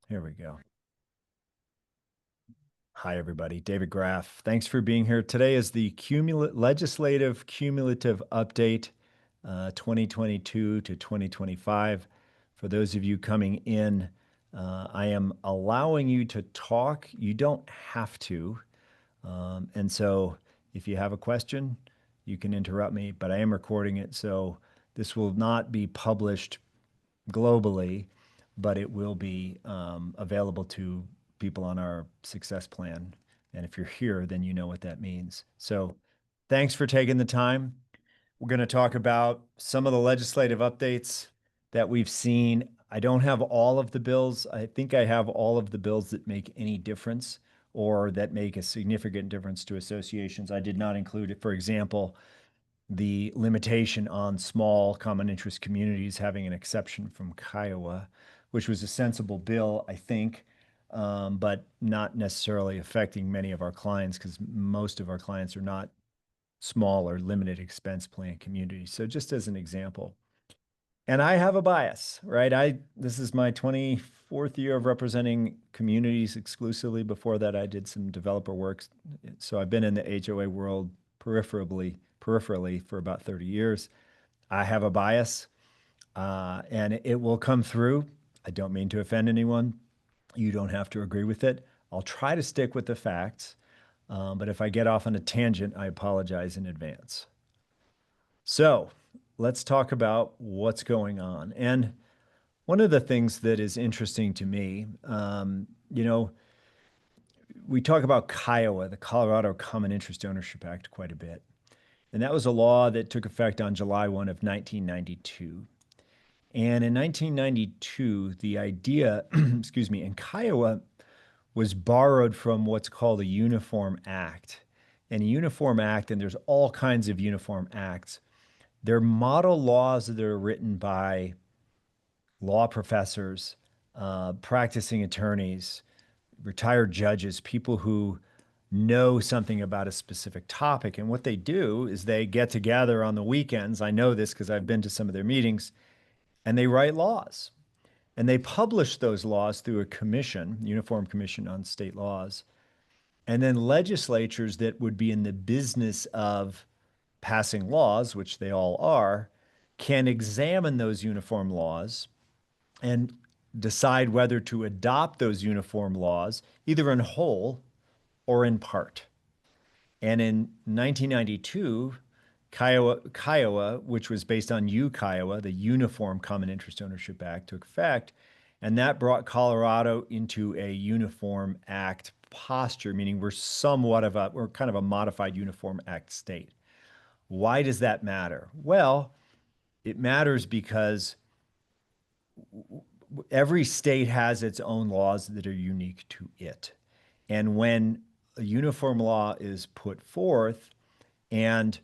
Here we go. Hi, everybody. David Graff. Thanks for being here. Today is the legislative cumulative update, 2022 to 2025. For those of you coming in, I am allowing you to talk. You don't have to. And so if you have a question, you can interrupt me, but I am recording it. So this will not be published globally, but it will be available to people on our success plan. And if you're here, then you know what that means. So thanks for taking the time. We're going to talk about some of the legislative updates that we've seen. I don't have all of the bills. I think I have all of the bills that make any difference or that make a significant difference to associations. I did not include it, for example, the limitation on small common interest communities having an exception from Kiowa, which was a sensible bill, I think, but not necessarily affecting many of our clients because most of our clients are not small or limited expense plan communities. So just as an example. And I have a bias, right? This is my 24th year of representing communities exclusively. Before that, I did some developer work. So I've been in the HOA world peripherally for about 30 years. I have a bias, and it will come through. I don't mean to offend anyone. You don't have to agree with it. I'll try to stick with the facts, but if I get off on a tangent, I apologize in advance. So let's talk about what's going on. And one of the things that is interesting to me, you know, we talk about Kiowa, the Colorado Common Interest Ownership Act, quite a bit. And that was a law that took effect on July 1 of 1992. And in 1992, the idea, excuse me, in Kiowa was borrowed from what's called a Uniform Act. And a Uniform Act, and there's all kinds of Uniform Acts, they're model laws that are written by law professors, practicing attorneys, retired judges, people who know something about a specific topic. And what they do is they get together on the weekends. I know this because I've been to some of their meetings, and they write laws. And they publish those laws through a commission, Uniform Commission on State Laws. And then legislatures that would be in the business of passing laws, which they all are, can examine those uniform laws and decide whether to adopt those uniform laws, either in whole or in part. And in 1992, Kiowa, which was based on Kiowa, the Uniform Common Interest Ownership Act, took effect. And that brought Colorado into a Uniform Act posture, meaning we're kind of a modified Uniform Act state. Why does that matter? Well, it matters because every state has its own laws that are unique to it. And when a uniform law is put forth and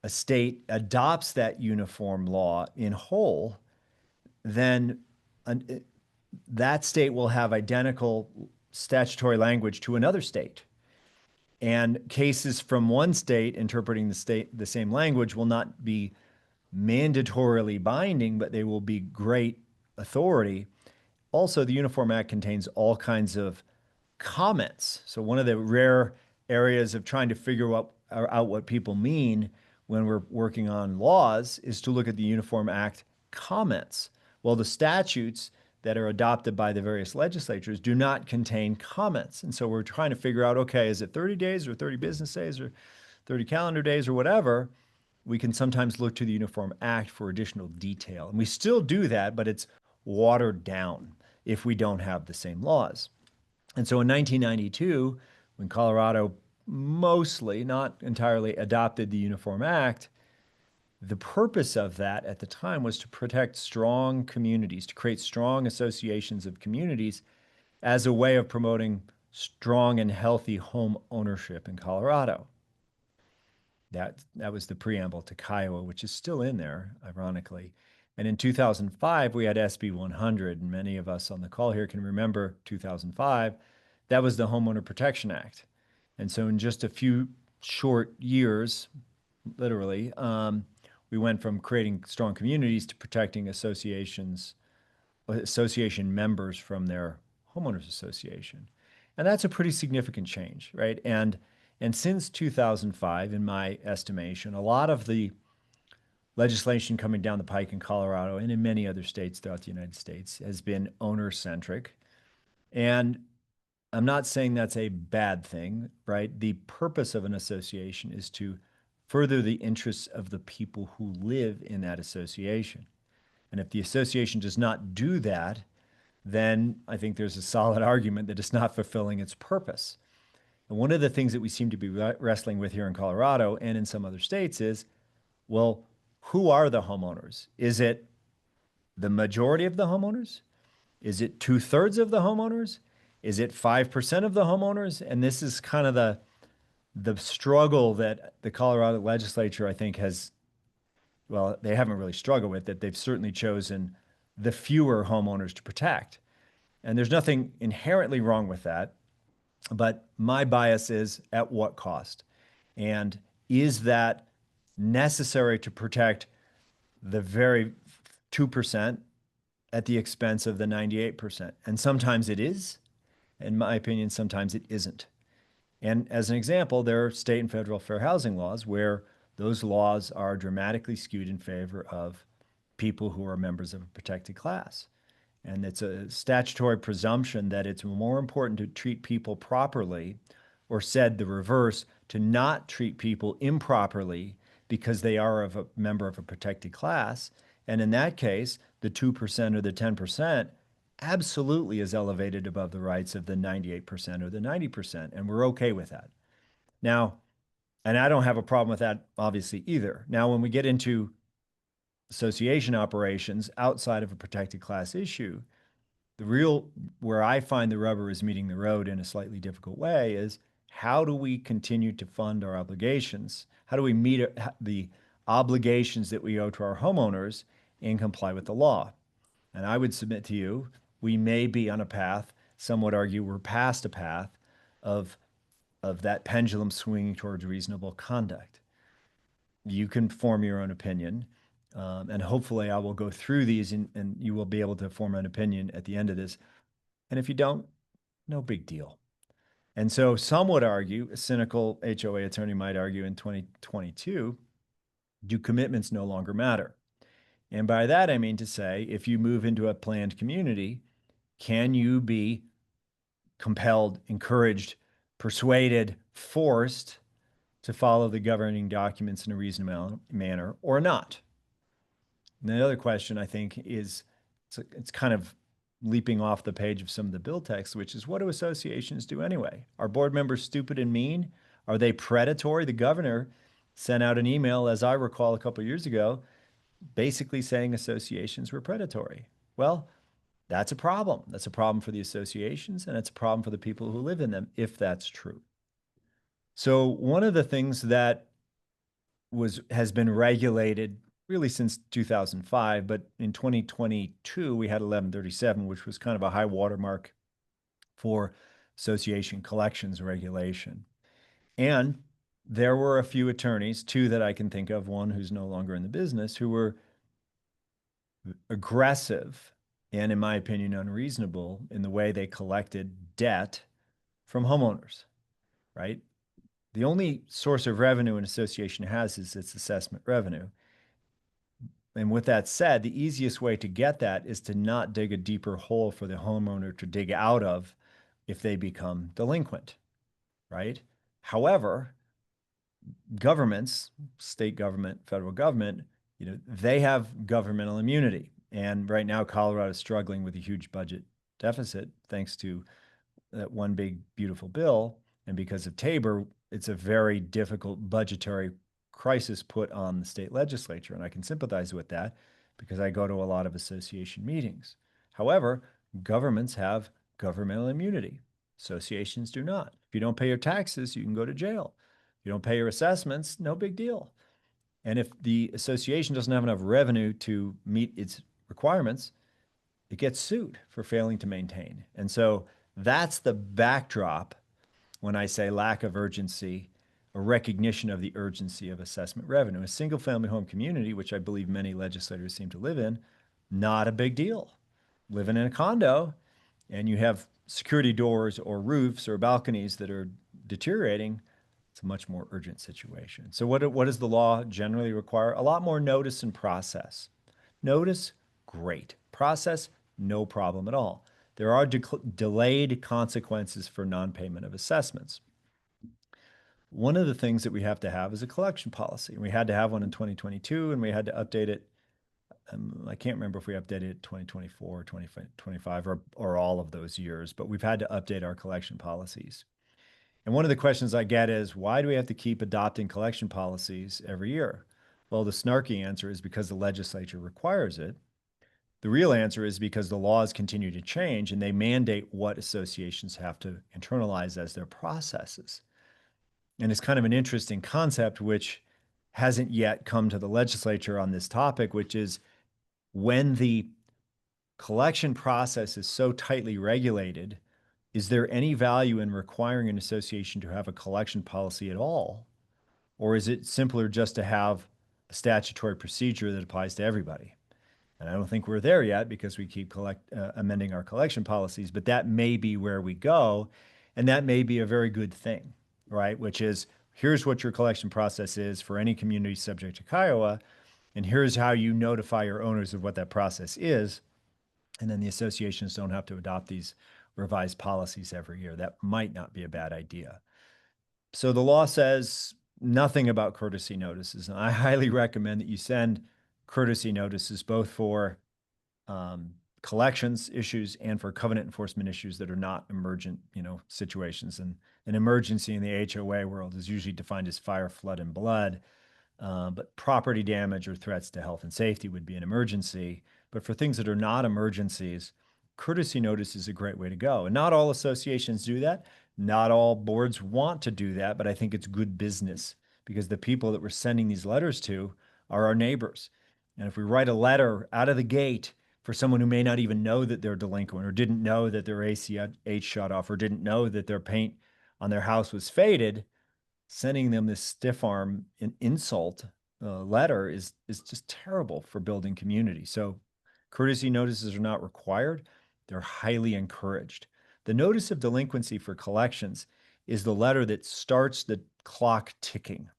a state adopts that uniform law in whole, then that state will have identical statutory language to another state. And cases from one state interpreting the same language will not be mandatorily binding, but they will be great authority. Also, the Uniform Act contains all kinds of comments. So one of the rare areas of trying to figure out what people mean when we're working on laws is to look at the Uniform Act comments. Well, the statutes that are adopted by the various legislatures do not contain comments. And so we're trying to figure out, okay, is it 30 days or 30 business days or 30 calendar days or whatever? We can sometimes look to the Uniform Act for additional detail. And we still do that, but it's watered down if we don't have the same laws. And so in 1992, when Colorado mostly, not entirely, adopted the Uniform Act, the purpose of that at the time was to protect strong communities, to create strong associations of communities as a way of promoting strong and healthy home ownership in Colorado. That was the preamble to Kiowa, which is still in there, ironically. And in 2005, we had SB 100, and many of us on the call here can remember 2005. That was the Homeowner Protection Act. And so in just a few short years, literally, we went from creating strong communities to protecting association members from their homeowners association. And that's a pretty significant change, right? And since 2005, in my estimation, a lot of the legislation coming down the pike in Colorado and in many other states throughout the United States has been owner centric. And I'm not saying that's a bad thing, right? The purpose of an association is to further the interests of the people who live in that association. And if the association does not do that, then I think there's a solid argument that it's not fulfilling its purpose. And one of the things that we seem to be wrestling with here in Colorado and in some other states is, well, who are the homeowners? Is it the majority of the homeowners? Is it two-thirds of the homeowners? Is it 5% of the homeowners? And this is kind of the struggle that the Colorado legislature, I think, has, well, they haven't really struggled with it. They've certainly chosen the fewer homeowners to protect. And there's nothing inherently wrong with that. But my bias is at what cost? And is that necessary to protect the very 2% at the expense of the 98%? And sometimes it is. In my opinion, sometimes it isn't. And as an example, there are state and federal fair housing laws where those laws are dramatically skewed in favor of people who are members of a protected class. And it's a statutory presumption that it's more important to treat people properly, or said the reverse, to not treat people improperly because they are a member of a protected class. And in that case, the 2% or the 10% absolutely is elevated above the rights of the 98% or the 90%. And we're okay with that. Now, and I don't have a problem with that, obviously, either. Now, when we get into association operations outside of a protected class issue, the real, where I find the rubber is meeting the road in a slightly difficult way is, how do we continue to fund our obligations? How do we meet the obligations that we owe to our homeowners and comply with the law? And I would submit to you, we may be on a path, some would argue we're past a path of, of that pendulum swinging towards reasonable conduct. You can form your own opinion. And hopefully I will go through these and you will be able to form an opinion at the end of this. And if you don't, no big deal. And so some would argue, a cynical HOA attorney might argue in 2022, do commitments no longer matter? And by that, I mean to say, if you move into a planned community, can you be compelled, encouraged, persuaded, forced to follow the governing documents in a reasonable manner or not? And the other question, I think, is it's kind of leaping off the page of some of the bill text, which is, what do associations do anyway? Are board members stupid and mean? Are they predatory? The governor sent out an email, as I recall, a couple of years ago, basically saying associations were predatory. Well, that's a problem. That's a problem for the associations, and it's a problem for the people who live in them, if that's true. So one of the things that has been regulated really since 2005, but in 2022 we had 1137, which was kind of a high watermark for association collections regulation. And there were a few attorneys, two that I can think of, one who's no longer in the business, who were aggressive and, in my opinion, unreasonable in the way they collected debt from homeowners, right? The only source of revenue an association has is its assessment revenue. And with that said, the easiest way to get that is to not dig a deeper hole for the homeowner to dig out of if they become delinquent, right? However, governments, state government, federal government, they have governmental immunity. And right now, Colorado is struggling with a huge budget deficit thanks to that one big, beautiful bill. And because of Tabor, it's a very difficult budgetary crisis put on the state legislature. And I can sympathize with that because I go to a lot of association meetings. However, governments have governmental immunity. Associations do not. If you don't pay your taxes, you can go to jail. If you don't pay your assessments, no big deal. And if the association doesn't have enough revenue to meet its requirements, it gets sued for failing to maintain. And so that's the backdrop when I say lack of urgency, a recognition of the urgency of assessment revenue. A single family home community, which I believe many legislators seem to live in, not a big deal. Living in a condo and you have security doors or roofs or balconies that are deteriorating, it's a much more urgent situation. So what does the law generally require? A lot more notice and process. Notice, great. Process, no problem at all. There are delayed consequences for non-payment of assessments. One of the things that we have to have is a collection policy. We had to have one in 2022, and we had to update it. I can't remember if we updated it 2024, 2025, or all of those years, but we've had to update our collection policies. And one of the questions I get is, why do we have to keep adopting collection policies every year? Well, the snarky answer is because the legislature requires it. The real answer is because the laws continue to change and they mandate what associations have to internalize as their processes. And it's kind of an interesting concept, which hasn't yet come to the legislature on this topic, which is when the collection process is so tightly regulated, is there any value in requiring an association to have a collection policy at all? Or is it simpler just to have a statutory procedure that applies to everybody? And I don't think we're there yet because we keep amending our collection policies, but that may be where we go. And that may be a very good thing, right? Which is, here's what your collection process is for any community subject to Kiowa, and here's how you notify your owners of what that process is. And then the associations don't have to adopt these revised policies every year. That might not be a bad idea. So the law says nothing about courtesy notices. And I highly recommend that you send courtesy notices both for collections issues and for covenant enforcement issues that are not emergent, situations. And an emergency in the HOA world is usually defined as fire, flood, and blood. But property damage or threats to health and safety would be an emergency. But for things that are not emergencies, courtesy notice is a great way to go. And not all associations do that. Not all boards want to do that, but I think it's good business because the people that we're sending these letters to are our neighbors. And if we write a letter out of the gate for someone who may not even know that they're delinquent or didn't know that their ACH shut off or didn't know that their paint on their house was faded, sending them this stiff arm insult letter is just terrible for building community. So courtesy notices are not required. They're highly encouraged. The notice of delinquency for collections is the letter that starts the clock ticking.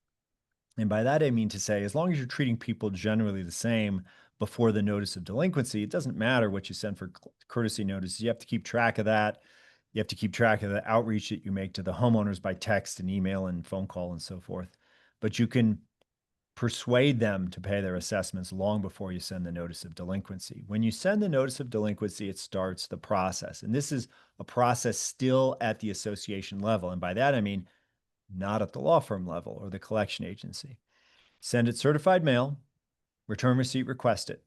And by that, I mean to say, as long as you're treating people generally the same before the notice of delinquency, it doesn't matter what you send for courtesy notices. You have to keep track of that. You have to keep track of the outreach that you make to the homeowners by text and email and phone call and so forth. But you can persuade them to pay their assessments long before you send the notice of delinquency. When you send the notice of delinquency, it starts the process. And this is a process still at the association level. And by that, I mean not at the law firm level or the collection agency. Send it certified mail, return receipt requested.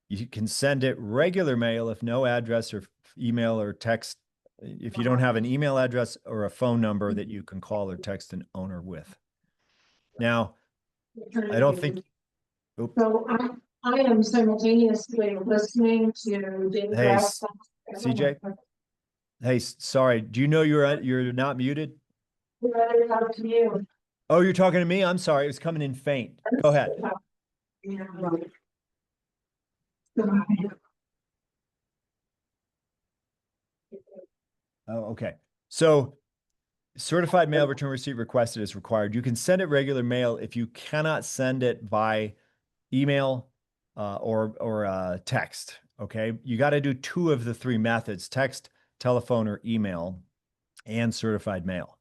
You can send it regular mail if no address or email or text, if you don't have an email address or a phone number that you can call or text an owner with. Now, I don't think. Oops. So I am simultaneously listening to David Hey, Graff. CJ. Hey, sorry. Do you know you're not muted? Talk to you. Oh, you're talking to me? I'm sorry. It was coming in faint. Go ahead. Oh, okay. So certified mail return receipt requested is required. You can send it regular mail if you cannot send it by email or text. Okay. You got to do two of the three methods: text, telephone, or email, and certified mail.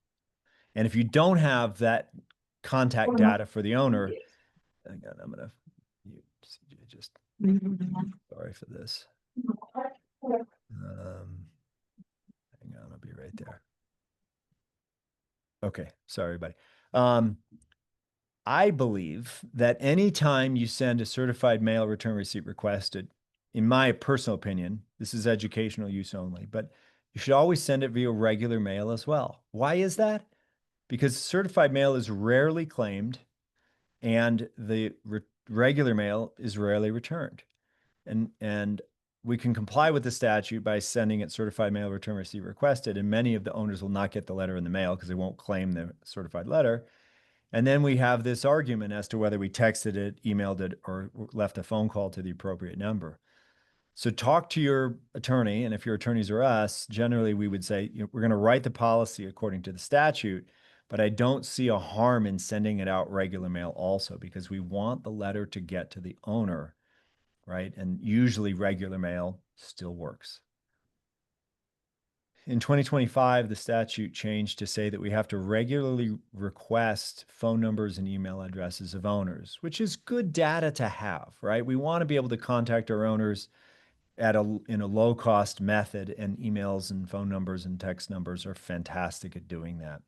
And if you don't have that contact data for the owner, hang on, I'm going to just sorry for this. Hang on, I'll be right there. Okay, sorry, everybody. I believe that anytime you send a certified mail return receipt requested, in my personal opinion, this is educational use only, but you should always send it via regular mail as well. Why is that? Because certified mail is rarely claimed and the regular mail is rarely returned. And we can comply with the statute by sending it certified mail return receipt requested, and many of the owners will not get the letter in the mail because they won't claim the certified letter. And then we have this argument as to whether we texted it, emailed it, or left a phone call to the appropriate number. So talk to your attorney, and if your attorneys are us, generally we would say, we're going to write the policy according to the statute, but I don't see a harm in sending it out regular mail also because we want the letter to get to the owner, right? And usually regular mail still works. In 2025, the statute changed to say that we have to regularly request phone numbers and email addresses of owners, which is good data to have, right? We want to be able to contact our owners in a low cost method, and emails and phone numbers and text numbers are fantastic at doing that.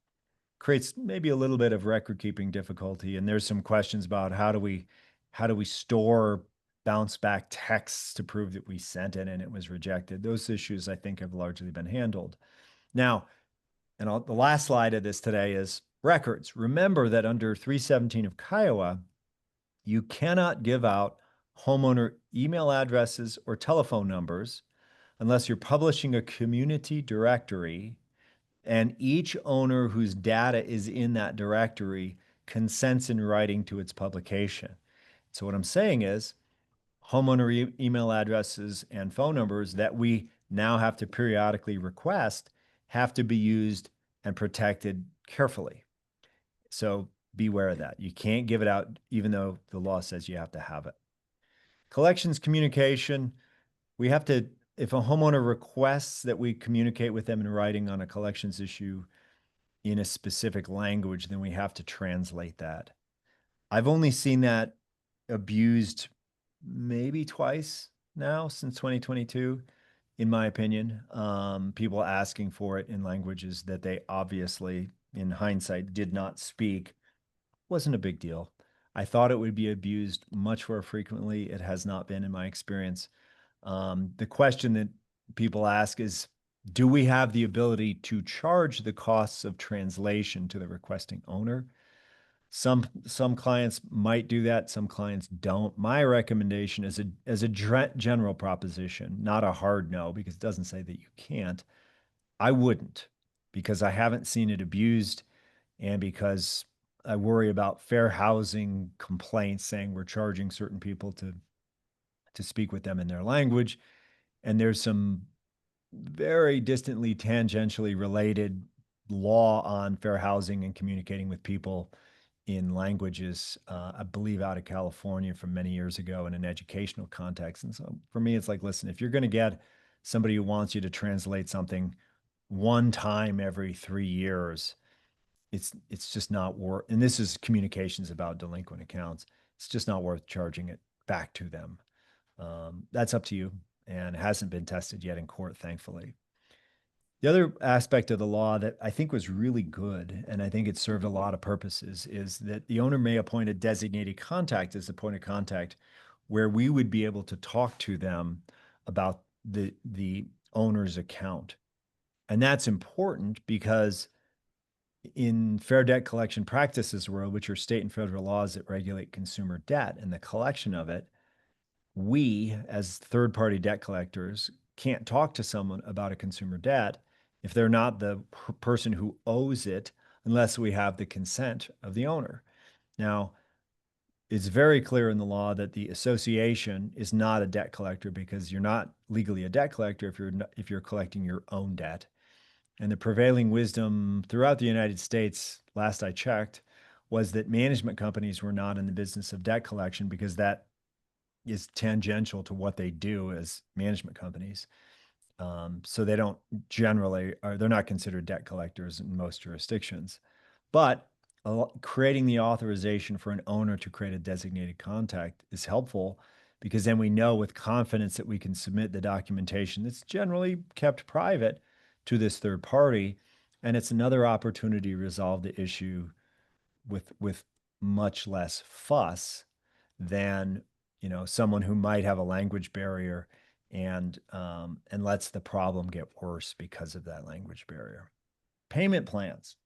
Creates maybe a little bit of record keeping difficulty, and there's some questions about how do we store bounce back texts to prove that we sent it and it was rejected. Those issues I think have largely been handled. Now, the last slide of this today is records. Remember that under 317 of Kiowa, you cannot give out homeowner email addresses or telephone numbers unless you're publishing a community directory and each owner whose data is in that directory consents in writing to its publication. So what I'm saying is homeowner email addresses and phone numbers that we now have to periodically request have to be used and protected carefully. So beware of that. You can't give it out even though the law says you have to have it. Collections communication, we have to, if a homeowner requests that we communicate with them in writing on a collections issue in a specific language, then we have to translate that. I've only seen that abused maybe twice now since 2022, in my opinion. People asking for it in languages that they obviously, in hindsight, did not speak. Wasn't a big deal. I thought it would be abused much more frequently. It has not been in my experience. The question that people ask is, do we have the ability to charge the costs of translation to the requesting owner? Some clients might do that, some clients don't. My recommendation is as a general proposition, not a hard no, because it doesn't say that you can't. I wouldn't, because I haven't seen it abused, and because I worry about fair housing complaints saying we're charging certain people to speak with them in their language. And there's some very distantly tangentially related law on fair housing and communicating with people in languages, I believe out of California from many years ago in an educational context. And so for me, it's like, listen, if you're going to get somebody who wants you to translate something one time every 3 years, it's just not worth, and this is communications about delinquent accounts. It's just not worth charging it back to them. That's up to you, and it hasn't been tested yet in court, thankfully. The other aspect of the law that I think was really good, and I think it served a lot of purposes, is that the owner may appoint a designated contact as the point of contact where we would be able to talk to them about the owner's account. And that's important because in fair debt collection practices world, which are state and federal laws that regulate consumer debt and the collection of it, we as third party debt collectors can't talk to someone about a consumer debt if they're not the person who owes it unless we have the consent of the owner. Now, it's very clear in the law that the association is not a debt collector because you're not legally a debt collector if you're collecting your own debt. And the prevailing wisdom throughout the United States, last I checked, was that management companies were not in the business of debt collection because that is tangential to what they do as management companies. So they don't generally, or they're not considered debt collectors in most jurisdictions. But creating the authorization for an owner to create a designated contact is helpful because then we know with confidence that we can submit the documentation that's generally kept private to this third party. And it's another opportunity to resolve the issue with much less fuss than someone who might have a language barrier and lets the problem get worse because of that language barrier. Payment plans.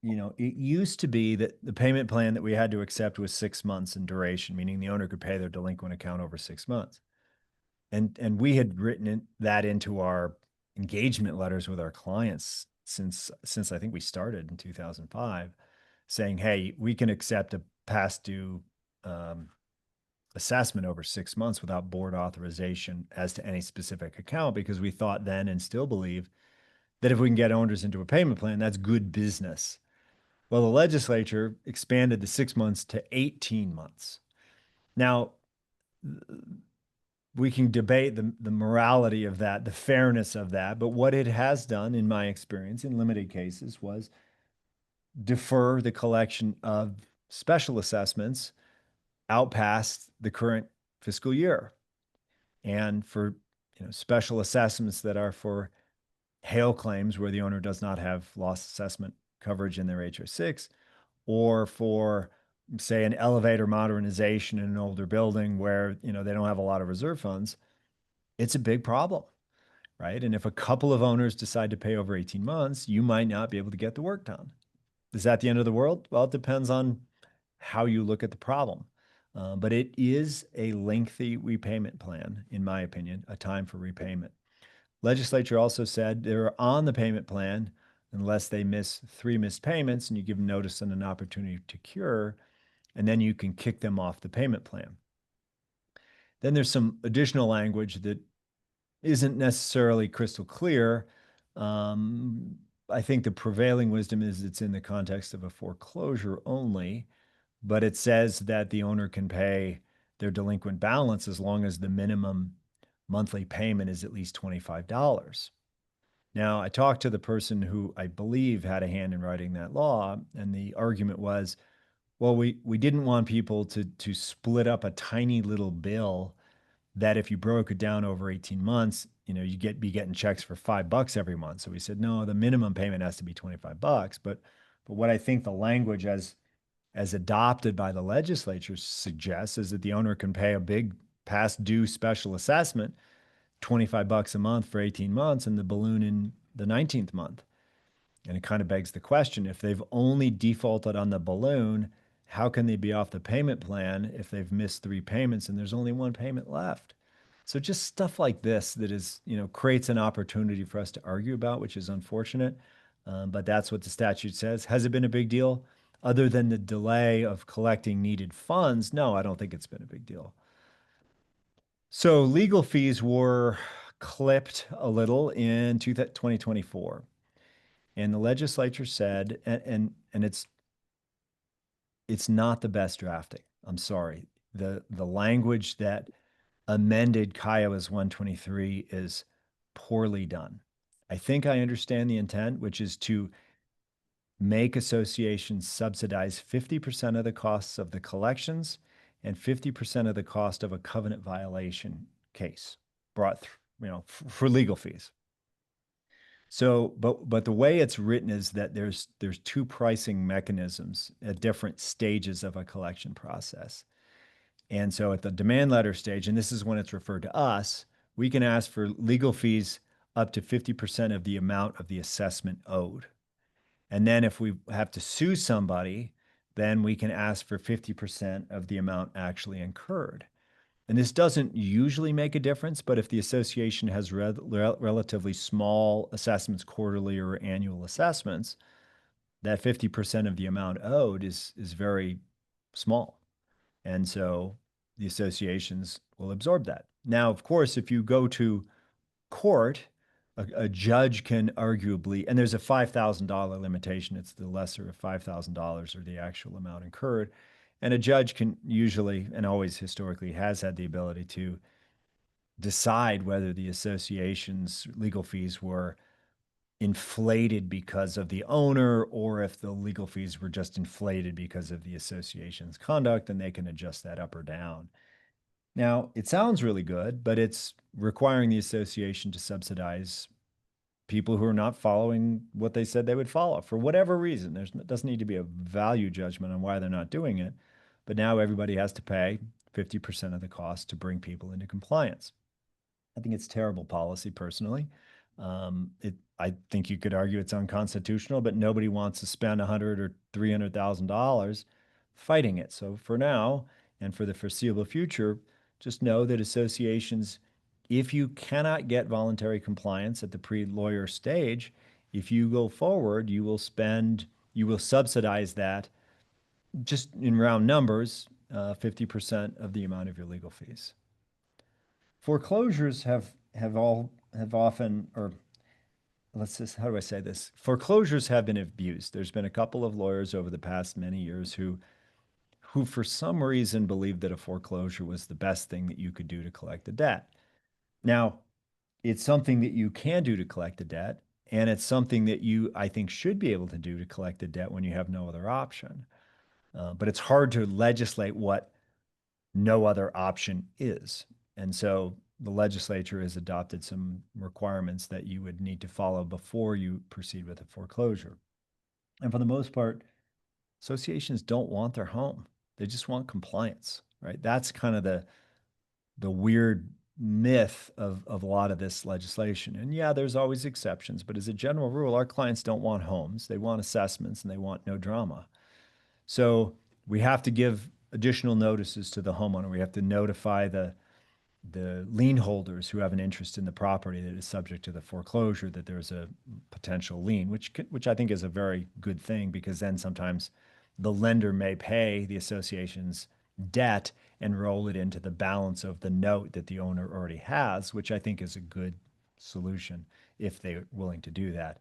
It used to be that the payment plan that we had to accept was 6 months in duration, meaning the owner could pay their delinquent account over 6 months. And we had written that into our engagement letters with our clients since I think we started in 2005, saying, hey, we can accept a past due assessment over 6 months without board authorization as to any specific account because we thought then and still believe that if we can get owners into a payment plan, that's good business. Well, the legislature expanded the 6 months to 18 months. Now, we can debate the morality of that, the fairness of that, but what it has done, in my experience, in limited cases, was defer the collection of special assessments out past the current fiscal year. And for special assessments that are for hail claims where the owner does not have loss assessment coverage in their HO6, or for say an elevator modernization in an older building where they don't have a lot of reserve funds, it's a big problem, right? And if a couple of owners decide to pay over 18 months, you might not be able to get the work done. Is that the end of the world? Well, it depends on how you look at the problem. But it is a lengthy repayment plan, in my opinion, a time for repayment. Legislature also said they're on the payment plan unless they miss 3 missed payments and you give them notice and an opportunity to cure, and then you can kick them off the payment plan. Then there's some additional language that isn't necessarily crystal clear. Um, I think the prevailing wisdom is it's in the context of a foreclosure only, but it says that the owner can pay their delinquent balance as long as the minimum monthly payment is at least $25. Now, I talked to the person who I believe had a hand in writing that law, and the argument was, well, we didn't want people to split up a tiny little bill that if you broke it down over 18 months, you be getting checks for $5 every month. So we said, no, the minimum payment has to be $25. But what I think the language as adopted by the legislature suggests is that the owner can pay a big past due special assessment, $25 a month for 18 months, and the balloon in the 19th month. And it kind of begs the question, if they've only defaulted on the balloon, how can they be off the payment plan if they've missed 3 payments and there's only one payment left? So just stuff like this that is, creates an opportunity for us to argue about, which is unfortunate. But that's what the statute says. Has it been a big deal? Other than the delay of collecting needed funds, no, I don't think it's been a big deal. So legal fees were clipped a little in 2024. And the legislature said, and it's not the best drafting. I'm sorry. The language that amended Kiowa's 123 is poorly done. I think I understand the intent, which is to make associations subsidize 50% of the costs of the collections and 50% of the cost of a covenant violation case brought through, for legal fees. So, but the way it's written is that there's two pricing mechanisms at different stages of a collection process. And so at the demand letter stage, and this is when it's referred to us, we can ask for legal fees up to 50% of the amount of the assessment owed. And then if we have to sue somebody, then we can ask for 50% of the amount actually incurred. And this doesn't usually make a difference, but if the association has relatively small assessments, quarterly or annual assessments, that 50% of the amount owed is very small. And so the associations will absorb that. Now, of course, if you go to court, a judge can arguably, and there's a $5,000 limitation, it's the lesser of $5,000 or the actual amount incurred. And a judge can usually, and always historically has had the ability to decide whether the association's legal fees were inflated because of the owner or if the legal fees were just inflated because of the association's conduct, and they can adjust that up or down. Now, it sounds really good, but it's requiring the association to subsidize people who are not following what they said they would follow for whatever reason. There doesn't need to be a value judgment on why they're not doing it, but now everybody has to pay 50% of the cost to bring people into compliance. I think it's terrible policy personally. I think you could argue it's unconstitutional, but nobody wants to spend $100,000 or $300,000 fighting it. So for now and for the foreseeable future, just know that associations, if you cannot get voluntary compliance at the pre-lawyer stage, if you go forward, you will subsidize that just in round numbers, 50% of the amount of your legal fees. Foreclosures have often, or let's just, how do I say this? Foreclosures have been abused. There's been a couple of lawyers over the past many years who for some reason believed that a foreclosure was the best thing that you could do to collect the debt. Now, it's something that you can do to collect the debt, and it's something that you, I think, should be able to do to collect the debt when you have no other option. But it's hard to legislate what no other option is. And so the legislature has adopted some requirements that you would need to follow before you proceed with a foreclosure. And for the most part, associations don't want their home. They just want compliance, right? That's kind of the weird myth of a lot of this legislation. And yeah, there's always exceptions, but as a general rule, our clients don't want homes. They want assessments and they want no drama. So we have to give additional notices to the homeowner. We have to notify the lien holders who have an interest in the property that is subject to the foreclosure that there's a potential lien, which I think is a very good thing because then sometimes the lender may pay the association's debt and roll it into the balance of the note that the owner already has, which I think is a good solution if they're willing to do that.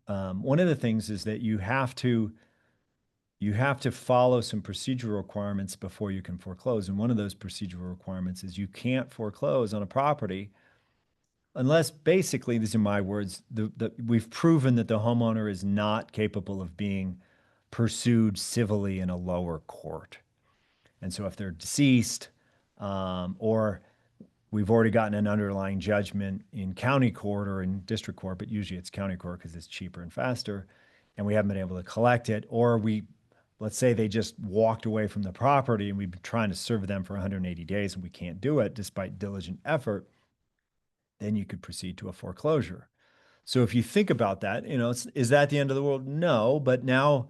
One of the things is that you have to follow some procedural requirements before you can foreclose. And one of those procedural requirements is you can't foreclose on a property unless basically, these are my words, we've proven that the homeowner is not capable of being pursued civilly in a lower court. And so if they're deceased, or we've already gotten an underlying judgment in county court or in district court, but usually it's county court because it's cheaper and faster, and we haven't been able to collect it, or let's say they just walked away from the property and we've been trying to serve them for 180 days and we can't do it despite diligent effort, then you could proceed to a foreclosure. So if you think about that, is that the end of the world? No, but now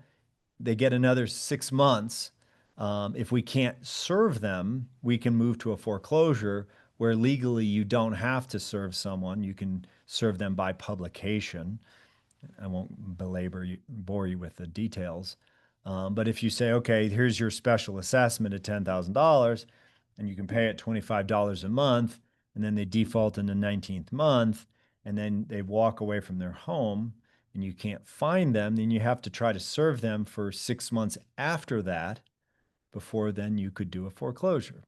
they get another 6 months. If we can't serve them, we can move to a foreclosure where legally you don't have to serve someone. You can serve them by publication. I won't bore you with the details. But if you say, okay, here's your special assessment of $10,000 and you can pay it $25 a month, and then they default in the 19th month, and then they walk away from their home and you can't find them, then you have to try to serve them for 6 months after that before then you could do a foreclosure.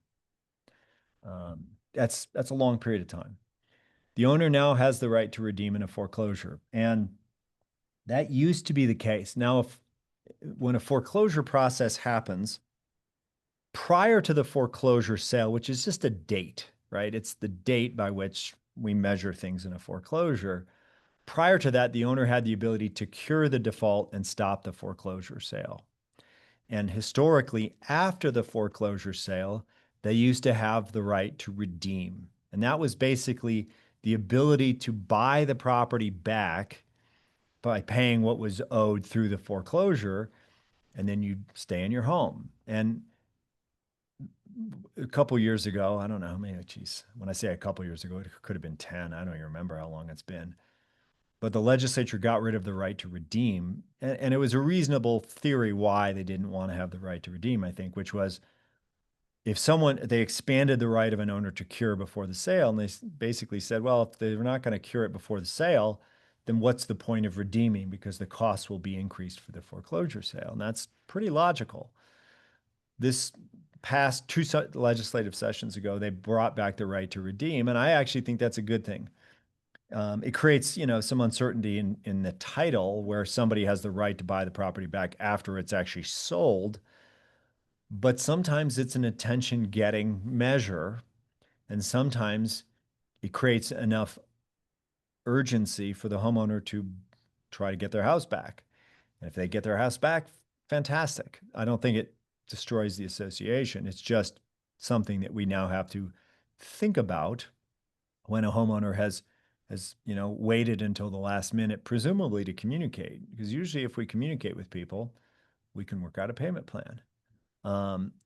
That's a long period of time. The owner now has the right to redeem in a foreclosure, and that used to be the case. Now, when a foreclosure process happens prior to the foreclosure sale, which is just a date, right? It's the date by which we measure things in a foreclosure. Prior to that, the owner had the ability to cure the default and stop the foreclosure sale. And historically, after the foreclosure sale, they used to have the right to redeem. And that was basically the ability to buy the property back by paying what was owed through the foreclosure, and then you stay in your home. And a couple years ago, I don't know, maybe, geez, when I say a couple years ago, it could have been 10. I don't even remember how long it's been. But the legislature got rid of the right to redeem. And it was a reasonable theory why they didn't want to have the right to redeem, I think, which was they expanded the right of an owner to cure before the sale. And they basically said, well, if they're not going to cure it before the sale, then what's the point of redeeming? Because the costs will be increased for the foreclosure sale. And that's pretty logical. This past two legislative sessions ago, they brought back the right to redeem. And I actually think that's a good thing. It creates, some uncertainty in the title where somebody has the right to buy the property back after it's actually sold. But sometimes it's an attention-getting measure, and sometimes it creates enough urgency for the homeowner to try to get their house back. And if they get their house back, fantastic. I don't think it destroys the association. It's just something that we now have to think about when a homeowner has waited until the last minute, presumably to communicate. Because usually, if we communicate with people, we can work out a payment plan.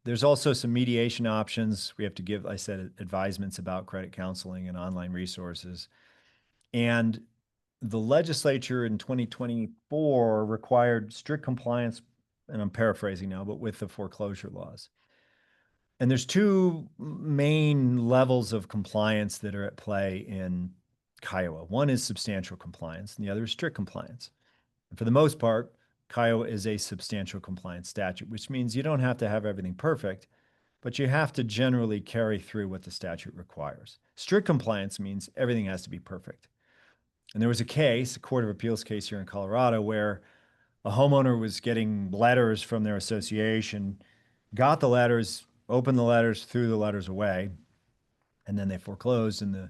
There's also some mediation options. We have to give, I said, advisements about credit counseling and online resources. And the legislature in 2024 required strict compliance, and I'm paraphrasing now, but with the foreclosure laws. And there's two main levels of compliance that are at play in Kiowa. One is substantial compliance, and the other is strict compliance. And for the most part, Kiowa is a substantial compliance statute, which means you don't have to have everything perfect, but you have to generally carry through what the statute requires. Strict compliance means everything has to be perfect. And there was a case, a Court of Appeals case here in Colorado, where a homeowner was getting letters from their association, got the letters, opened the letters, threw the letters away, and then they foreclosed. And the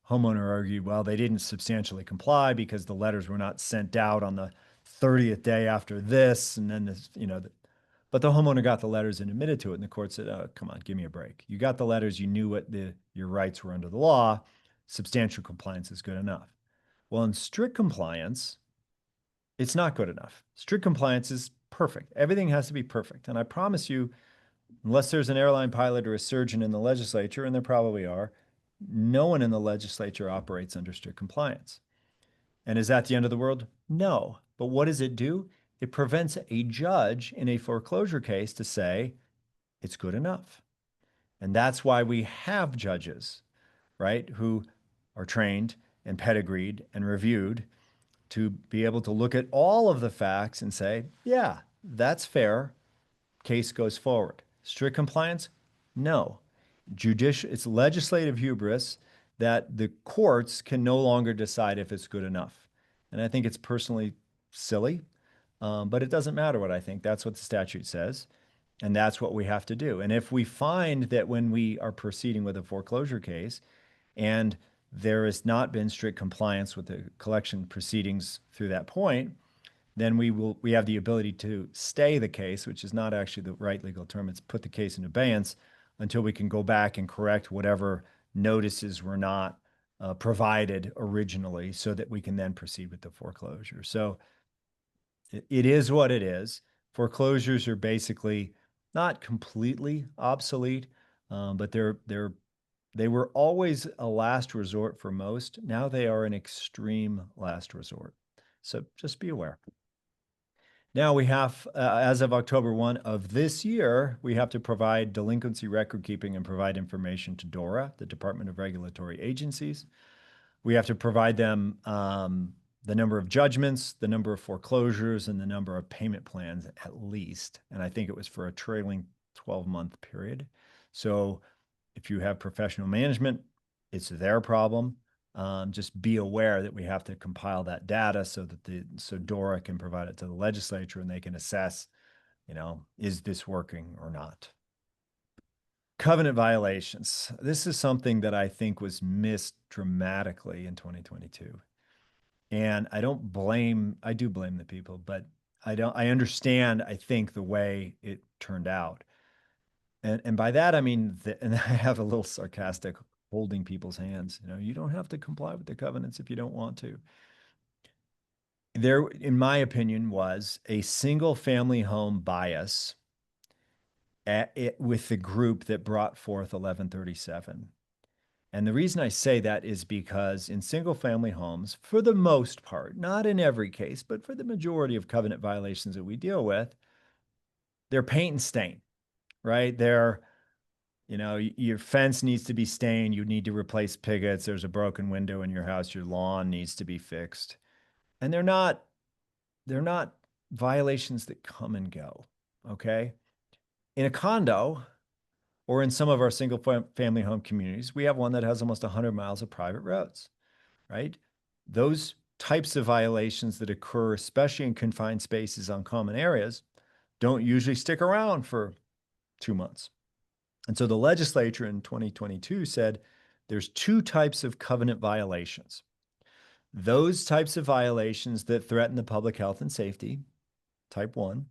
homeowner argued, well, they didn't substantially comply because the letters were not sent out on the 30th day after this. And then this, but the homeowner got the letters and admitted to it. And the court said, oh, come on, give me a break. You got the letters, you knew what your rights were under the law. Substantial compliance is good enough. Well, in strict compliance, it's not good enough. Strict compliance is perfect. Everything has to be perfect. And I promise you, unless there's an airline pilot or a surgeon in the legislature, and there probably are, no one in the legislature operates under strict compliance. And is that the end of the world? No. But what does it do? It prevents a judge in a foreclosure case to say it's good enough. And that's why we have judges, right, who are trained and pedigreed and reviewed to be able to look at all of the facts and say, yeah, that's fair. Case goes forward. Strict compliance? No. It's legislative hubris that the courts can no longer decide if it's good enough. And I think it's personally silly, but it doesn't matter what I think. That's what the statute says. And that's what we have to do. And if we find that when we are proceeding with a foreclosure case and there has not been strict compliance with the collection proceedings through that point, then we have the ability to stay the case, which is not actually the right legal term. It's put the case in abeyance until we can go back and correct whatever notices were not provided originally, so that we can then proceed with the foreclosure. So it is what it is. Foreclosures are basically not completely obsolete, but they were always a last resort for most. Now they are an extreme last resort. So just be aware. Now we have, as of October 1 of this year, we have to provide delinquency record keeping and provide information to DORA, the Department of Regulatory Agencies. We have to provide them the number of judgments, the number of foreclosures, and the number of payment plans at least. And I think it was for a trailing 12-month period. So if you have professional management, it's their problem. Just be aware that we have to compile that data so that DORA can provide it to the legislature and they can assess, is this working or not? Covenant violations. This is something that I think was missed dramatically in 2022. And I do blame the people, but I understand, I think, the way it turned out. And by that, I mean, and I have a little sarcastic holding people's hands. You don't have to comply with the covenants if you don't want to. There, in my opinion, was a single family home bias with the group that brought forth 1137. And the reason I say that is because in single family homes, for the most part, not in every case, but for the majority of covenant violations that we deal with, they're paint and stain, right? Your fence needs to be stained. You need to replace pickets. There's a broken window in your house. Your lawn needs to be fixed. And they're not violations that come and go. Okay. In a condo or in some of our single family home communities, we have one that has almost 100 miles of private roads, right? Those types of violations that occur, especially in confined spaces on common areas, don't usually stick around for 2 months. And so the legislature in 2022 said there's two types of covenant violations. Those types of violations that threaten the public health and safety, type 1.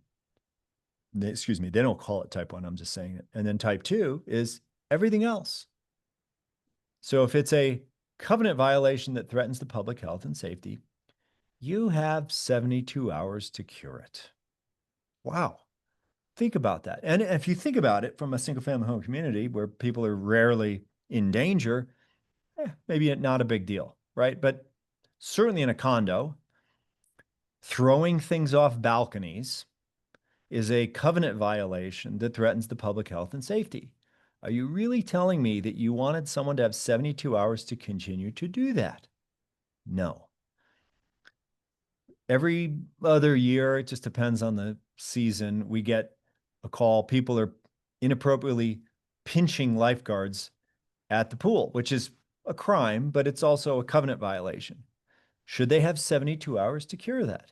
Excuse me, they don't call it type 1, I'm just saying it. And then type 2 is everything else. So if it's a covenant violation that threatens the public health and safety, you have 72 hours to cure it. Wow. Think about that. And if you think about it from a single family home community where people are rarely in danger, maybe not a big deal, right? But certainly in a condo, throwing things off balconies is a covenant violation that threatens the public health and safety. Are you really telling me that you wanted someone to have 72 hours to continue to do that? No. Every other year, it just depends on the season, we get a call. People are inappropriately pinching lifeguards at the pool, which is a crime, but it's also a covenant violation. Should they have 72 hours to cure that?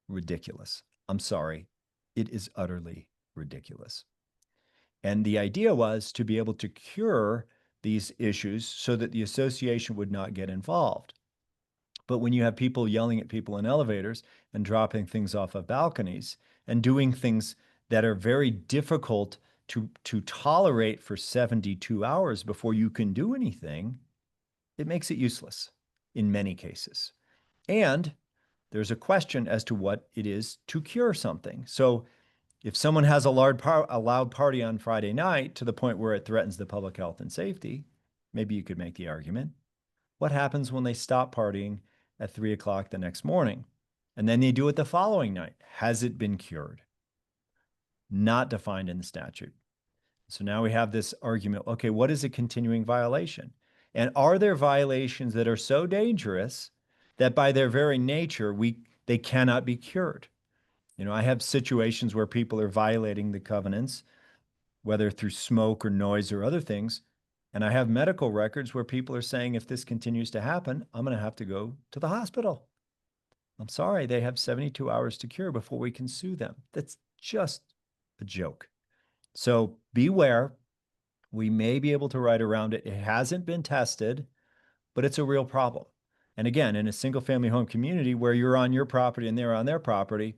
Ridiculous. I'm sorry. It is utterly ridiculous. And the idea was to be able to cure these issues so that the association would not get involved. But when you have people yelling at people in elevators and dropping things off of balconies and doing things that are very difficult to tolerate for 72 hours before you can do anything, it makes it useless in many cases. And there's a question as to what it is to cure something. So if someone has a loud party on Friday night to the point where it threatens the public health and safety, maybe you could make the argument. What happens when they stop partying at 3 o'clock the next morning? And then they do it the following night. Has it been cured? Not defined in the statute. So now we have this argument. Okay, what is a continuing violation? And are there violations that are so dangerous that by their very nature, they cannot be cured? I have situations where people are violating the covenants, whether through smoke or noise or other things. And I have medical records where people are saying, if this continues to happen, I'm going to have to go to the hospital. I'm sorry, they have 72 hours to cure before we can sue them. That's just a joke. So beware. We may be able to write around it. It hasn't been tested, but it's a real problem. And again, in a single family home community where you're on your property and they're on their property,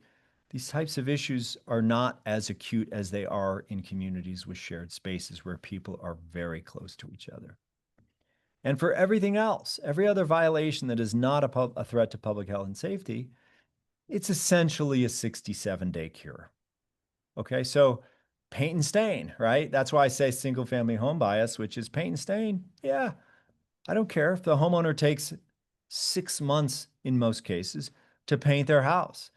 these types of issues are not as acute as they are in communities with shared spaces where people are very close to each other. And for everything else, every other violation that is not a threat to public health and safety, it's essentially a 67-day cure. Okay, so paint and stain, right? That's why I say single family home bias, which is paint and stain. Yeah, I don't care if the homeowner takes 6 months in most cases to paint their house.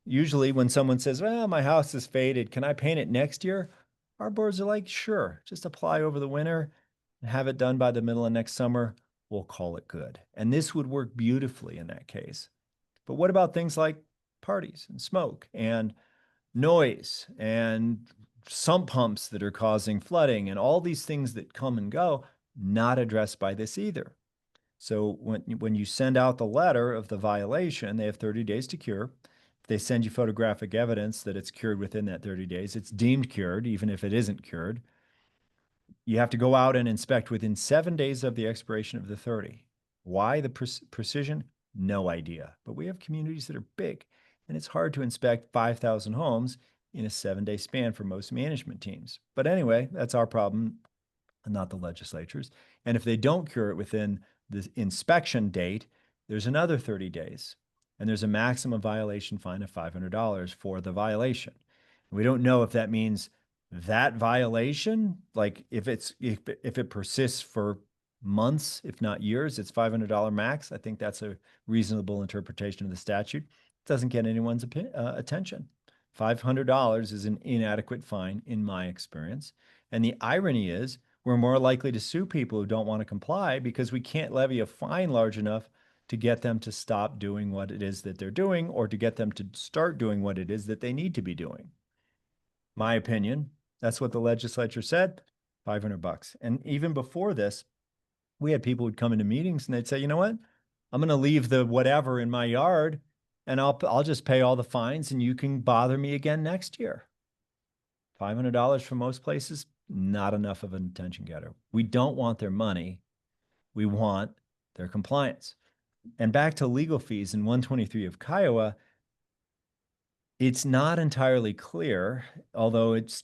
Usually, when someone says, well, my house is faded, can I paint it next year? Our boards are like, sure, just apply over the winter and have it done by the middle of next summer. We'll call it good. And this would work beautifully in that case. But what about things like parties and smoke and noise and sump pumps that are causing flooding and all these things that come and go, not addressed by this either? So when you send out the letter of the violation, they have 30 days to cure. If they send you photographic evidence that it's cured within that 30 days, it's deemed cured, even if it isn't cured. You have to go out and inspect within 7 days of the expiration of the 30. Why the precision? No idea. But we have communities that are big, and it's hard to inspect 5,000 homes in a 7-day span for most management teams. But anyway, that's our problem, not the legislature's. And if they don't cure it within the inspection date, there's another 30 days. And there's a maximum violation fine of $500 for the violation. We don't know if that means that violation, like if it persists for months, if not years, it's $500 max. I think that's a reasonable interpretation of the statute. It doesn't get anyone's attention. $500 is an inadequate fine in my experience. And the irony is we're more likely to sue people who don't want to comply because we can't levy a fine large enough to get them to stop doing what it is that they're doing or to get them to start doing what it is that they need to be doing. My opinion, that's what the legislature said, $500. And even before this, we had people who'd come into meetings and they'd say, you know what? I'm going to leave the whatever in my yard and I'll just pay all the fines and you can bother me again next year. $500 for most places, not enough of an attention getter. We don't want their money. We want their compliance. And back to legal fees in 123 of Kiowa, it's not entirely clear, although it's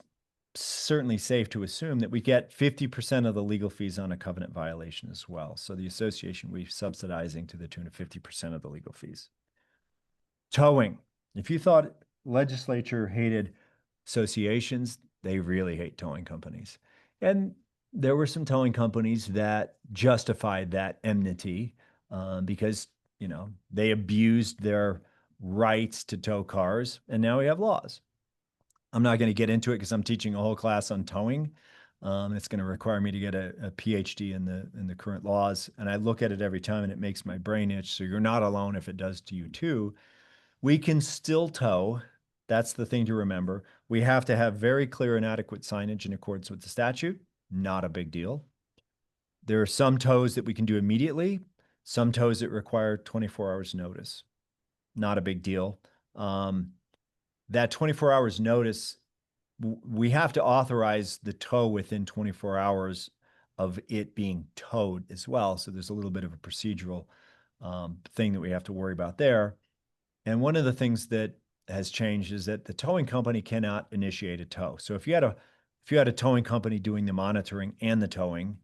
certainly safe to assume that we get 50% of the legal fees on a covenant violation as well. So the association will be subsidizing to the tune of 50% of the legal fees. Towing. If you thought legislature hated associations, they really hate towing companies. And there were some towing companies that justified that enmity because, they abused their rights to tow cars. And now we have laws. I'm not going to get into it because I'm teaching a whole class on towing. It's going to require me to get a PhD in the current laws, and I look at it every time, and it makes my brain itch. So you're not alone if it does to you too. We can still tow. That's the thing to remember. We have to have very clear and adequate signage in accordance with the statute. Not a big deal. There are some tows that we can do immediately, some tows that require 24 hours notice. Not a big deal. Um, that 24 hours notice, we have to authorize the tow within 24 hours of it being towed as well. So there's a little bit of a procedural thing that we have to worry about there. And one of the things that has changed is that the towing company cannot initiate a tow. So if you had a towing company doing the monitoring and the towing,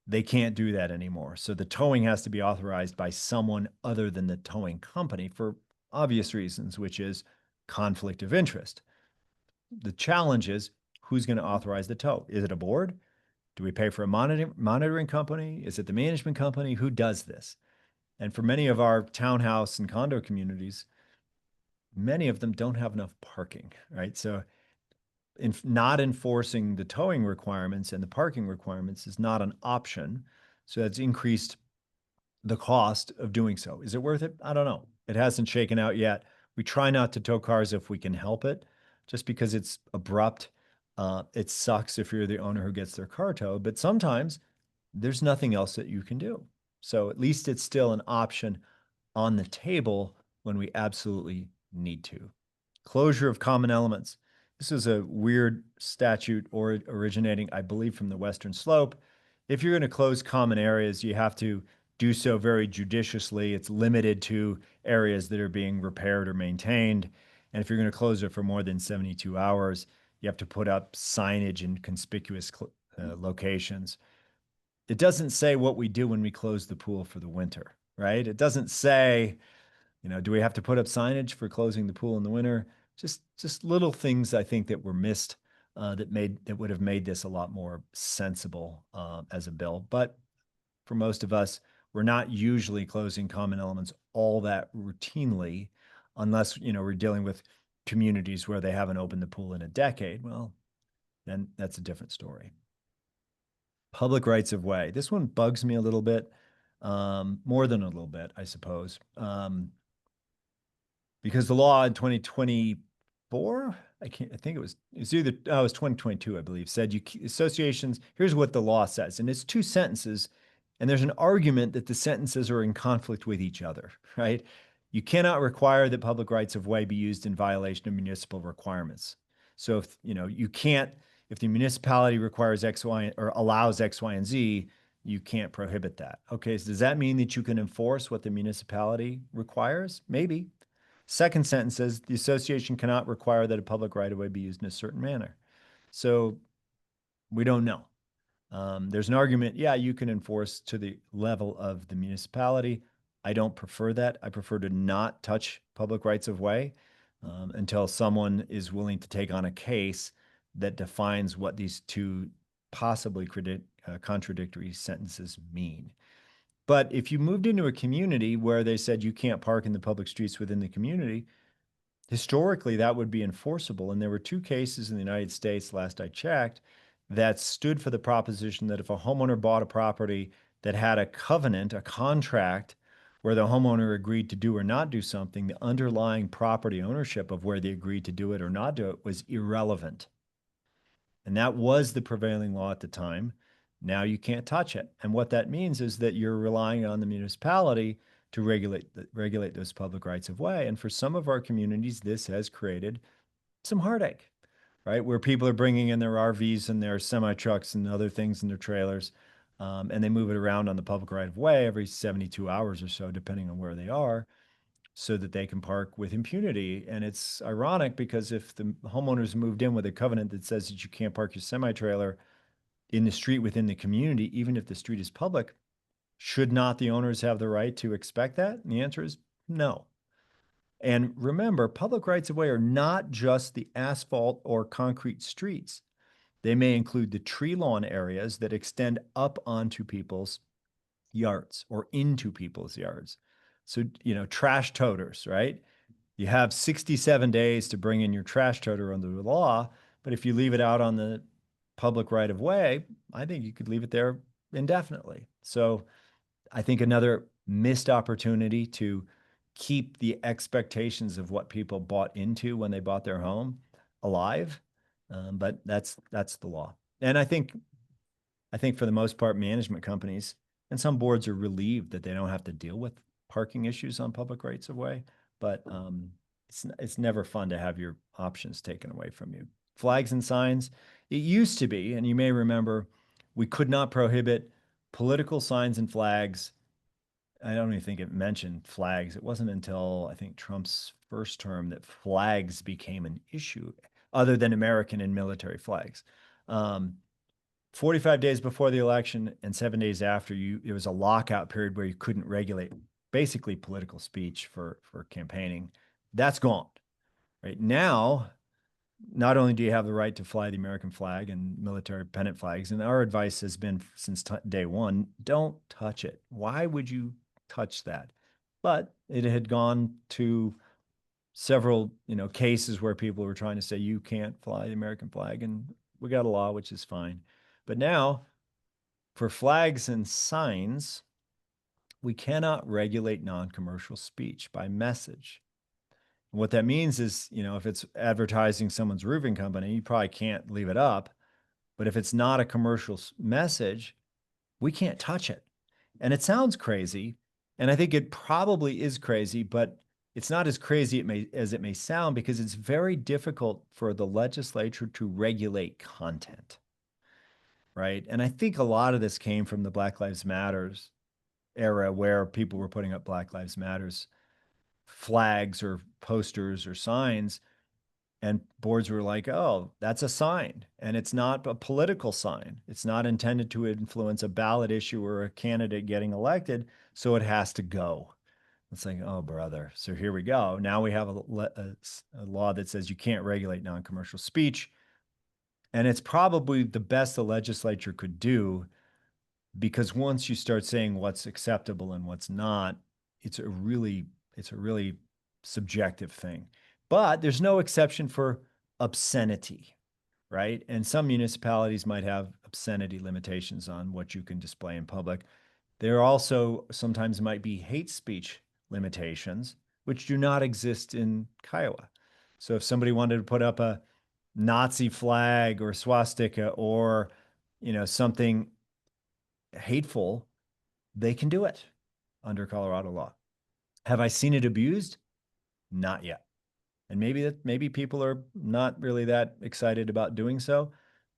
they can't do that anymore. So the towing has to be authorized by someone other than the towing company for obvious reasons, which is conflict of interest. The challenge is who's going to authorize the tow? Is it a board? Do we pay for a monitoring company? Is it the management company? Who does this? And for many of our townhouse and condo communities, many of them don't have enough parking, right? So not enforcing the towing requirements and the parking requirements is not an option. So that's increased the cost of doing so. Is it worth it? I don't know. It hasn't shaken out yet. We try not to tow cars if we can help it, just because it's abrupt. It sucks if you're the owner who gets their car towed, but sometimes there's nothing else that you can do. So at least it's still an option on the table when we absolutely need to. Closure of common elements. This is a weird statute or originating, I believe, from the Western Slope. If you're going to close common areas, you have to do so very judiciously. It's limited to areas that are being repaired or maintained. And if you're going to close it for more than 72 hours, you have to put up signage in conspicuous locations. It doesn't say what we do when we close the pool for the winter, right? It doesn't say, do we have to put up signage for closing the pool in the winter? Just little things I think that were missed that would have made this a lot more sensible as a bill. But for most of us, we're not usually closing common elements all that routinely, unless we're dealing with communities where they haven't opened the pool in a decade. Well, then that's a different story. Public rights of way. This one bugs me a little bit, more than a little bit, I suppose. Because the law in 2024, I think it's either, oh, it was 2022, I believe, said associations, here's what the law says. And it's two sentences. And there's an argument that the sentences are in conflict with each other, right? You cannot require that public rights of way be used in violation of municipal requirements. So if, you can't, if the municipality requires X, Y, or allows X, Y, and Z, you can't prohibit that. Okay, so does that mean that you can enforce what the municipality requires? Maybe. Second sentence says the association cannot require that a public right of way be used in a certain manner. So we don't know. There's an argument, yeah, you can enforce to the level of the municipality. I don't prefer that. I prefer to not touch public rights of way until someone is willing to take on a case that defines what these two possibly contradictory sentences mean. But if you moved into a community where they said you can't park in the public streets within the community, historically that would be enforceable. And there were two cases in the United States, last I checked, that stood for the proposition that if a homeowner bought a property that had a covenant, a contract, where the homeowner agreed to do or not do something, the underlying property ownership of where they agreed to do it or not do it was irrelevant. And that was the prevailing law at the time. Now you can't touch it. And what that means is that you're relying on the municipality to regulate those public rights of way. And for some of our communities, this has created some heartache, right? Where people are bringing in their RVs and their semi trucks and other things in their trailers, and they move it around on the public right of way every 72 hours or so, depending on where they are, so that they can park with impunity. And it's ironic because if the homeowners moved in with a covenant that says that you can't park your semi trailer in the street within the community, even if the street is public, should not the owners have the right to expect that? And the answer is no. And remember, public rights of way are not just the asphalt or concrete streets. They may include the tree lawn areas that extend up onto people's yards or into people's yards. So, trash toters, right? You have 67 days to bring in your trash toter under the law, but if you leave it out on the public right of way, I think you could leave it there indefinitely. So I think another missed opportunity to keep the expectations of what people bought into when they bought their home alive. But that's the law. And I think for the most part, management companies and some boards are relieved that they don't have to deal with parking issues on public rights of way. But it's never fun to have your options taken away from you. Flags and signs. It used to be, and you may remember, we could not prohibit political signs and flags. I don't even think it mentioned flags. It wasn't until I think Trump's first term that flags became an issue, other than American and military flags. Um, 45 days before the election and 7 days after, it was a lockout period where you couldn't regulate basically political speech for campaigning. That's gone. Right now, not only do you have the right to fly the American flag and military pennant flags, and our advice has been since day one, don't touch it. Why would you touch that? But it had gone to several, cases where people were trying to say you can't fly the American flag, and we got a law, which is fine. But now, for flags and signs, we cannot regulate non-commercial speech by message. What that means is, if it's advertising someone's roofing company, you probably can't leave it up. But if it's not a commercial message, we can't touch it. And it sounds crazy. And I think it probably is crazy, but it's not as crazy as it may sound because it's very difficult for the legislature to regulate content, right? And I think a lot of this came from the Black Lives Matters era where people were putting up Black Lives Matters flags or posters or signs. And boards were like, oh, that's a sign. And it's not a political sign. It's not intended to influence a ballot issue or a candidate getting elected. So it has to go. It's like, oh, brother. So here we go. Now we have a law that says you can't regulate non commercial speech. And it's probably the best the legislature could do because once you start saying what's acceptable and what's not, it's a really it's a really subjective thing. But there's no exception for obscenity, right? And some municipalities might have obscenity limitations on what you can display in public. There also sometimes might be hate speech limitations, which do not exist in Kiowa. So if somebody wanted to put up a Nazi flag or swastika or something hateful, they can do it under Colorado law. Have I seen it abused? Not yet. And maybe people are not really that excited about doing so.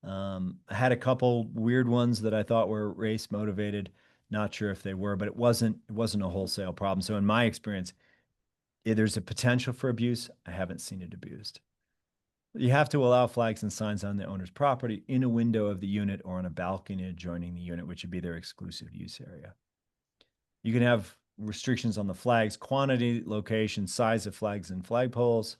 I had a couple weird ones that I thought were race motivated. Not sure if they were, but it wasn't a wholesale problem. So in my experience, there's a potential for abuse. I haven't seen it abused. You have to allow flags and signs on the owner's property in a window of the unit or on a balcony adjoining the unit, which would be their exclusive use area. You can have restrictions on the flags, quantity, location, size of flags and flagpoles,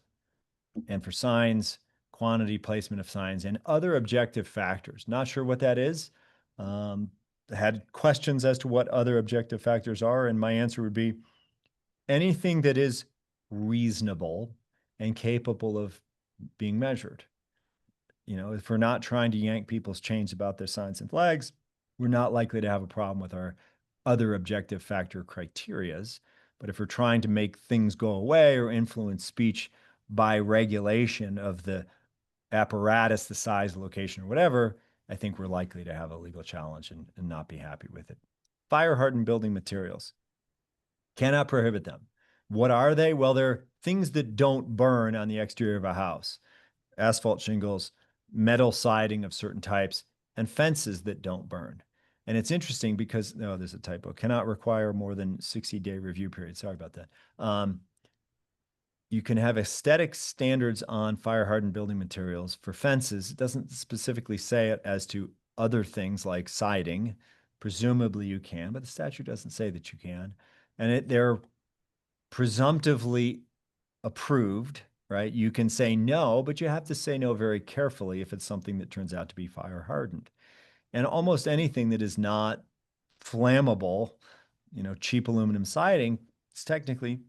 and for signs, quantity, placement of signs, and other objective factors. Not sure what that is. Had questions as to what other objective factors are, and my answer would be anything that is reasonable and capable of being measured. If we're not trying to yank people's chains about their signs and flags, we're not likely to have a problem with our other objective factor criterias. But if we're trying to make things go away or influence speech by regulation of the apparatus, the size, the location, or whatever, I think we're likely to have a legal challenge and not be happy with it. Fire hardened building materials. Cannot prohibit them. What are they? Well, they're things that don't burn on the exterior of a house. Asphalt shingles, metal siding of certain types, and fences that don't burn. And it's interesting because, no, there's a typo, cannot require more than 60-day review period. Sorry about that. You can have aesthetic standards on fire hardened building materials for fences. It doesn't specifically say it as to other things like siding. Presumably you can, but the statute doesn't say that you can. And they're presumptively approved, right? You can say no, but you have to say no very carefully if it's something that turns out to be fire hardened. And almost anything that is not flammable, cheap aluminum siding, it's technically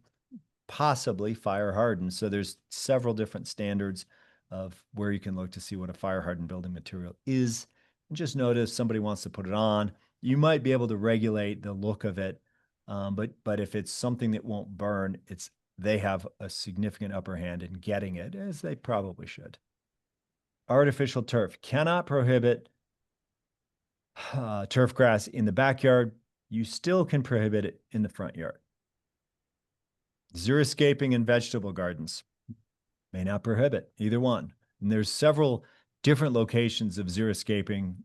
possibly fire hardened. So there's several different standards of where you can look to see what a fire hardened building material is. And just notice somebody wants to put it on. You might be able to regulate the look of it, but if it's something that won't burn, they have a significant upper hand in getting it, as they probably should. Artificial turf cannot prohibit turf grass in the backyard. You still can prohibit it in the front yard. Xeriscaping in vegetable gardens may not prohibit either one. And there's several different locations of xeriscaping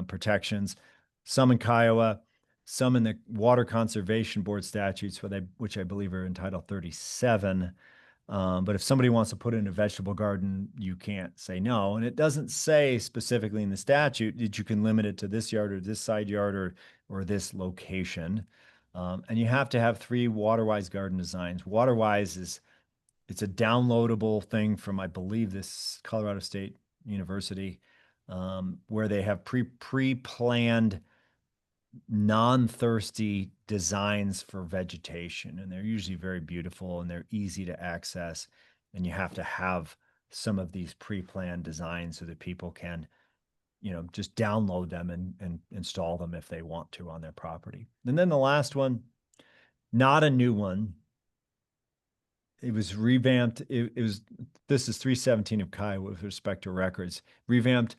protections, some in Kiowa, some in the Water Conservation Board statutes, which I believe are in Title 37. But if somebody wants to put in a vegetable garden, you can't say no. And it doesn't say specifically in the statute that you can limit it to this yard or this side yard or this location. And you have to have 3 WaterWise garden designs. WaterWise it's a downloadable thing from, I believe, this Colorado State University, where they have pre-planned non-thirsty designs for vegetation, and they're usually very beautiful and they're easy to access. And you have to have some of these pre-planned designs so that people can, just download them and install them if they want to on their property. And then the last one, not a new one. It was revamped. This is 317 of Kai with respect to records, revamped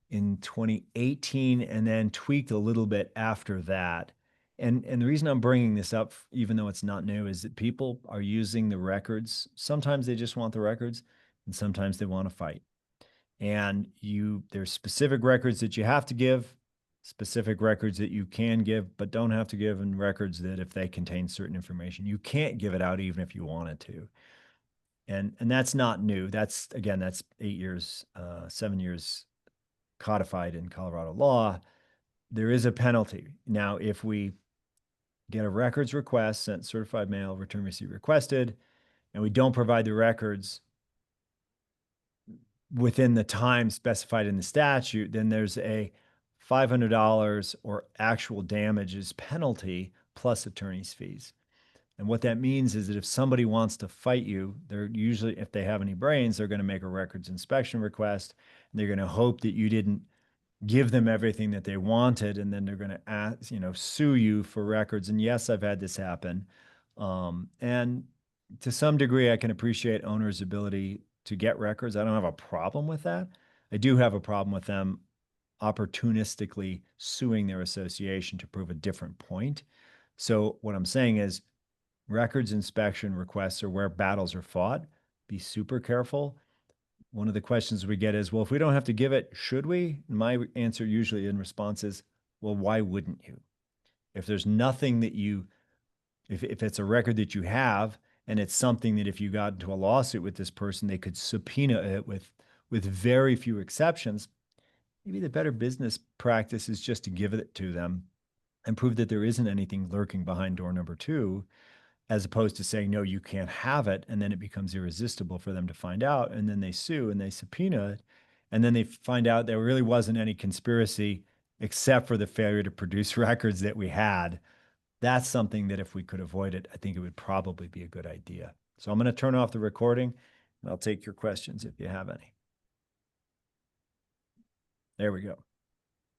in 2018 and then tweaked a little bit after that. And the reason I'm bringing this up, even though it's not new, is that people are using the records. Sometimes they just want the records, and sometimes they want to fight. And there's specific records that you have to give, specific records that you can give, but don't have to give, and records that if they contain certain information, you can't give it out even if you wanted to. And that's not new. That's 8 years, 7 years codified in Colorado law. There is a penalty. Now, if we get a records request sent certified mail, return receipt requested, and we don't provide the records within the time specified in the statute, then there's a $500 or actual damages penalty plus attorney's fees. And what that means is that if somebody wants to fight you, they're usually, if they have any brains, they're going to make a records inspection request. And they're going to hope that you didn't give them everything that they wanted, and then they're going to sue you for records. And yes, I've had this happen. And to some degree, I can appreciate owners' ability to get records. I don't have a problem with that. I do have a problem with them opportunistically suing their association to prove a different point. So what I'm saying is records inspection requests are where battles are fought. Be super careful. One of the questions we get is, well, if we don't have to give it, should we? My answer usually in response is, well, why wouldn't you? If there's nothing that if it's a record that you have, and it's something that if you got into a lawsuit with this person, they could subpoena it with very few exceptions, maybe the better business practice is just to give it to them and prove that there isn't anything lurking behind door number 2, as opposed to saying, no, you can't have it. And then it becomes irresistible for them to find out. And then they sue and they subpoena it. And then they find out there really wasn't any conspiracy except for the failure to produce records that we had. That's something that if we could avoid it, I think it would probably be a good idea. So I'm going to turn off the recording and I'll take your questions if you have any. There we go.